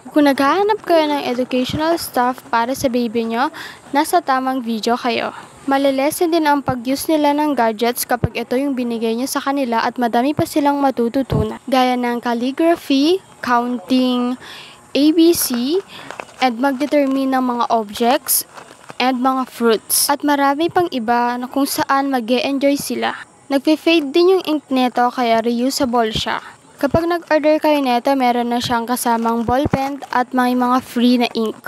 Kung naghahanap kayo ng educational stuff para sa baby nyo, nasa tamang video kayo. Malilesen din ang pag-use nila ng gadgets kapag ito yung binigay nyo sa kanila at madami pa silang matututunan. Gaya ng calligraphy, counting, ABC, and mag-determine ng mga objects, and mga fruits. At marami pang iba na kung saan mag-e-enjoy sila. Nagpe-fade din yung ink neto kaya reusable siya. Kapag nag-order kayo neto, meron na siyang kasamang ballpen at may mga free na ink.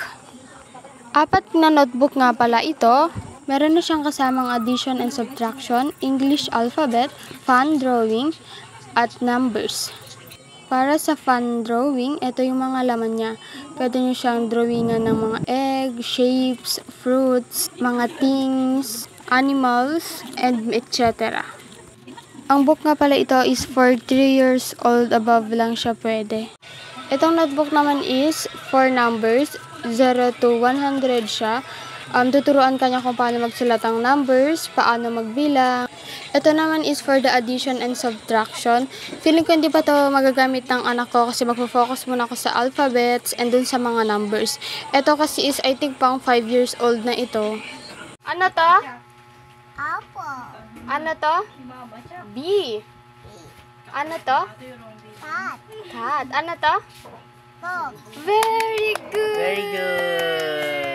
4 na notebook nga pala ito. Meron na siyang kasamang addition and subtraction, English alphabet, fun drawing, at numbers. Para sa fun drawing, ito yung mga laman niya. Pwede nyo siyang drawingan ng mga egg, shapes, fruits, mga things, animals, and etc. Ang book nga pala ito is for 3 years old above lang siya pwede. Itong notebook naman is for numbers, 0 to 100 siya. Tuturuan ka niya kung paano magsulat ang numbers, paano magbilang. Ito naman is for the addition and subtraction. Feeling ko hindi pa to magagamit ng anak ko kasi magpo-focus muna ako sa alphabets and dun sa mga numbers. Ito kasi is I think pang 5 years old na ito. Ano to? Apple. Ano to? B. Ano to? Cat. Cat. Ano to? Dog. Very good! Very good.